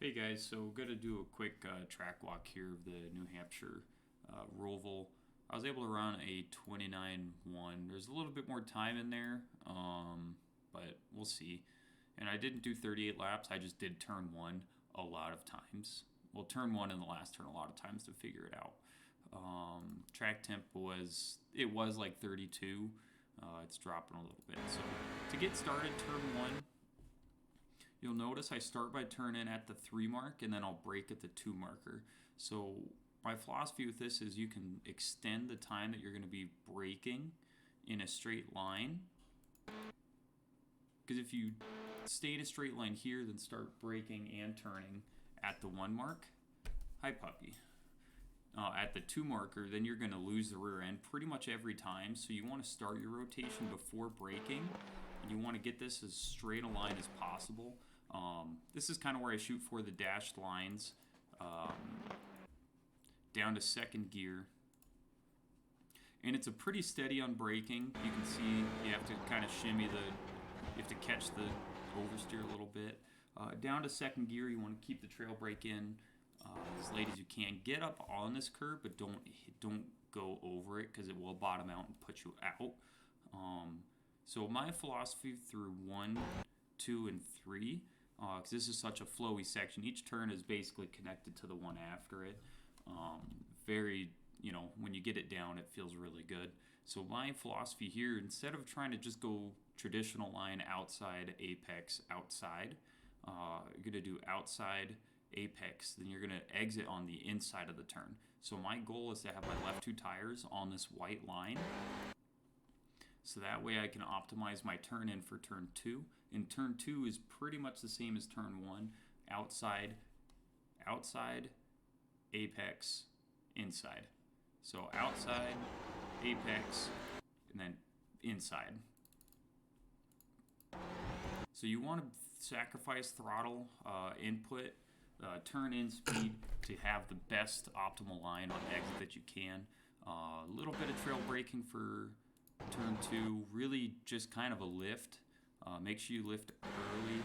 Hey guys, so gonna do a quick track walk here of the New Hampshire Roval. I was able to run a 29.1. There's a little bit more time in there, but we'll see. And I didn't do 38 laps. I just did turn one a lot of times. Well, turn one and the last turn a lot of times to figure it out. Track temp was like 32. It's dropping a little bit. So to get started, turn one. You'll notice I start by turning at the 3 mark and then I'll brake at the 2 marker. So my philosophy with this is you can extend the time that you're going to be braking in a straight line. Because if you stay in a straight line here, then start braking and turning at the 1 mark. Hi, puppy. At the 2 marker, then you're going to lose the rear end pretty much every time. So you want to start your rotation before braking. And you want to get this as straight a line as possible. This is kind of where I shoot for the dashed lines. Down to second gear. And it's a pretty steady on braking. You can see you have to kind of shimmy you have to catch the oversteer a little bit. Down to second gear, you want to keep the trail brake in as late as you can. Get up on this curve, but don't go over it because it will bottom out and put you out. So my philosophy through 1, 2, and 3, because this is such a flowy section, each turn is basically connected to the one after it. Very, when you get it down, it feels really good. So my philosophy here, instead of trying to just go traditional line outside, apex, outside, you're going to do outside, apex, then you're going to exit on the inside of the turn. So my goal is to have my left 2 tires on this white line. So that way I can optimize my turn in for turn 2. And turn 2 is pretty much the same as turn 1. Outside, outside, apex, inside. So outside, apex, and then inside. So you want to sacrifice throttle input, turn in speed to have the best optimal line on exit that you can. A little bit of trail braking for turn 2, really just kind of a lift. Make sure you lift early.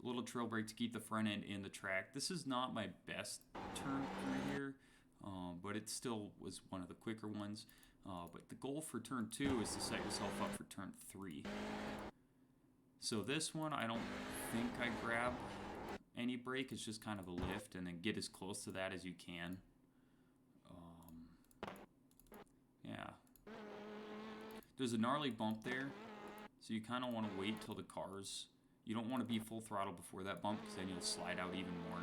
A little trail brake to keep the front end in the track. This is not my best turn through here, but it still was one of the quicker ones. But the goal for turn 2 is to set yourself up for turn 3. So this one, I don't think I grab any brake. It's just kind of a lift, and then get as close to that as you can. Yeah. There's a gnarly bump there, so you kind of want to wait till the cars. You don't want to be full throttle before that bump because then you'll slide out even more.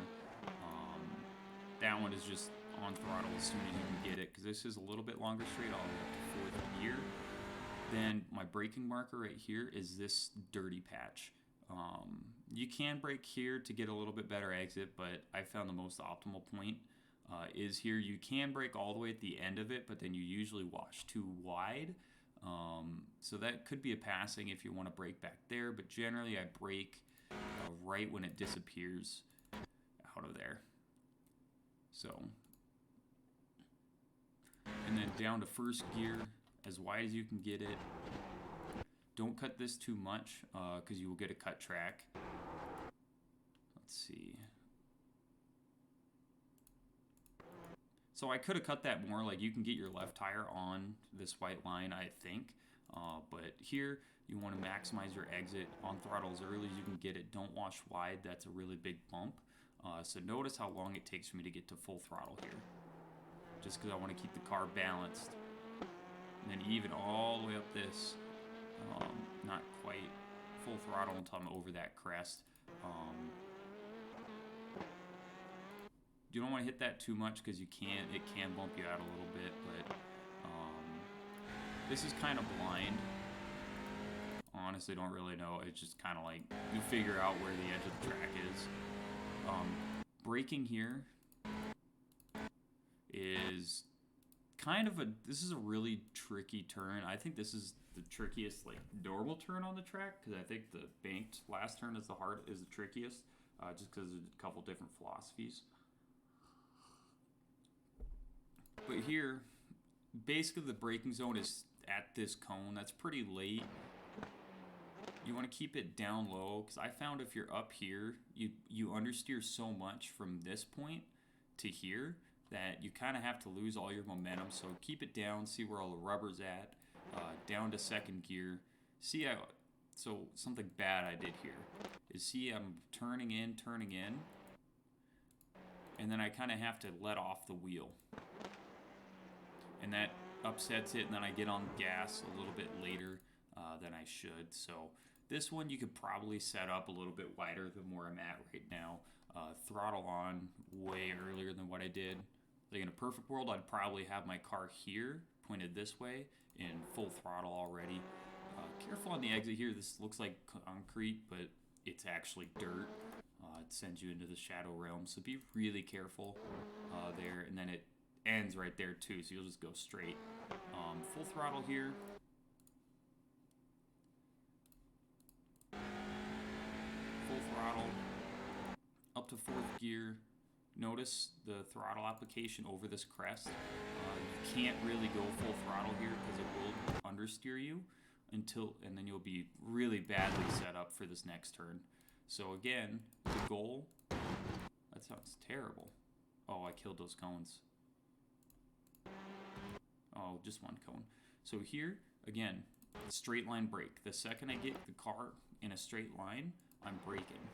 That one is just on throttle as soon as you can get it, because this is a little bit longer straight all the way up to 4th gear. Then my braking marker right here is this dirty patch. You can brake here to get a little bit better exit, but I found the most optimal point is here. You can brake all the way at the end of it, but then you usually wash too wide. So that could be a passing if you want to brake back there, but generally I brake right when it disappears out of there. So, and then down to 1st gear, as wide as you can get it. Don't cut this too much because you will get a cut track. Let's see. So I could have cut that more. Like, you can get your left tire on this white line, I think. But here, you want to maximize your exit on throttle as early as you can get it. Don't wash wide. That's a really big bump. So notice how long it takes for me to get to full throttle here. Just because I want to keep the car balanced. And then even all the way up this, not quite full throttle until I'm over that crest. You don't want to hit that too much because it can bump you out a little bit, but this is kind of blind. Honestly, don't really know. It's just kind of like you figure out where the edge of the track is. Braking here is kind of this is a really tricky turn. I think this is the trickiest normal turn on the track, because I think the banked last turn is the trickiest, just because there's a couple different philosophies. But here, basically the braking zone is at this cone. That's pretty late. you want to keep it down low, because I found if you're up here, you understeer so much from this point to here that you kind of have to lose all your momentum. So keep it down, see where all the rubber's at, down to second gear. See how, so something bad I did here is, see, I'm turning in, and then I kind of have to let off the wheel. And that upsets it, and then I get on gas a little bit later than I should. So this one you could probably set up a little bit wider than where I'm at right now. Throttle on way earlier than what I did. Like in a perfect world, I'd probably have my car here, pointed this way, in full throttle already. Careful on the exit here. This looks like concrete, but it's actually dirt. It sends you into the shadow realm, so be really careful there. And then it ends right there too, so you'll just go straight. Full throttle here. Full throttle. Up to fourth gear. Notice the throttle application over this crest. You can't really go full throttle here because it will understeer you and then you'll be really badly set up for this next turn. So again, the goal, that sounds terrible. Oh, I killed those cones. Oh, just one cone. So here, again, straight line brake. The second I get the car in a straight line, I'm braking.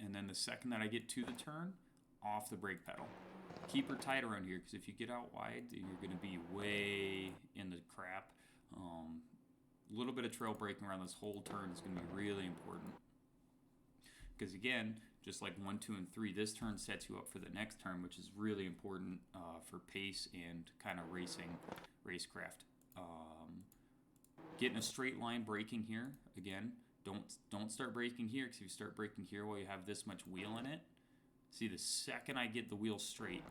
And then the second that I get to the turn, off the brake pedal. Keep her tight around here, because if you get out wide, you're going to be way in the crap. A little bit of trail braking around this whole turn is going to be really important. Because again, just like 1, 2, and 3, this turn sets you up for the next turn, which is really important for pace and kind of racecraft. Getting a straight line braking here, again, don't start braking here, because if you start braking here while you have this much wheel in it, see, the second I get the wheel straight,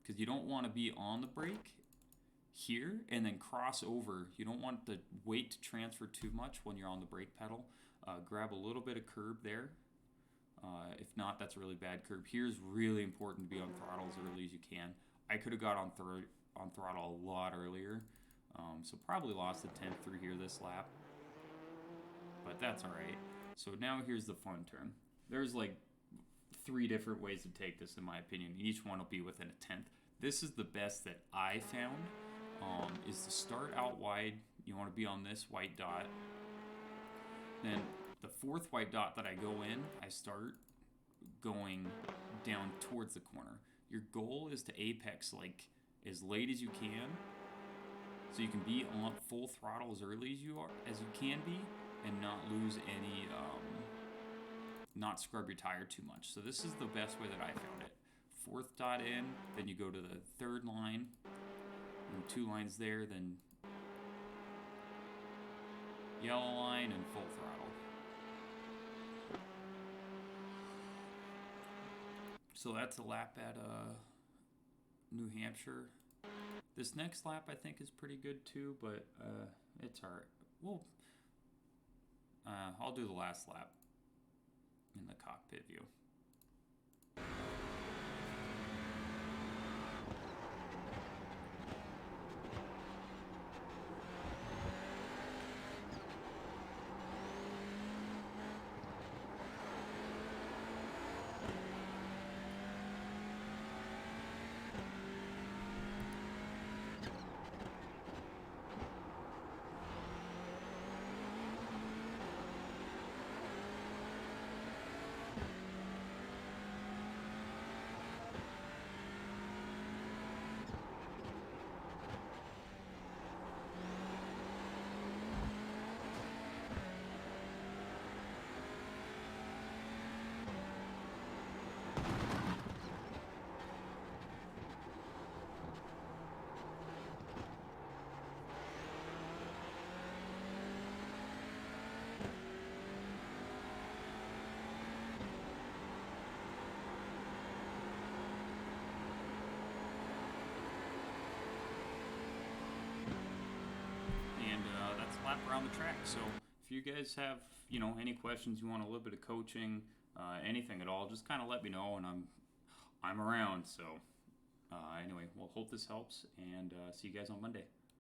because you don't want to be on the brake here and then cross over. You don't want the weight to transfer too much when you're on the brake pedal. Grab a little bit of curb there. If not, that's a really bad curb. Here's really important to be on throttle as early as you can. I could have got on throttle a lot earlier, so probably lost a tenth through here this lap, but that's all right. So now here's the fun turn. There's like 3 different ways to take this, in my opinion. Each one will be within a tenth. This is the best that I found, is to start out wide. You want to be on this white dot. Then the 4th white dot that I go in, I start going down towards the corner. Your goal is to apex like as late as you can, so you can be on full throttle as early as you can be, and not lose any, not scrub your tire too much. So this is the best way that I found it. 4th dot in, then you go to the 3rd line, and 2 lines there, then yellow line and full throttle. So that's a lap at New Hampshire. This next lap I think is pretty good too, but it's alright. Well, I'll do the last lap in the cockpit view. Lap around the track. So if you guys have, any questions, you want a little bit of coaching, anything at all, just kind of let me know, and I'm around. So anyway, we'll hope this helps, and see you guys on Monday.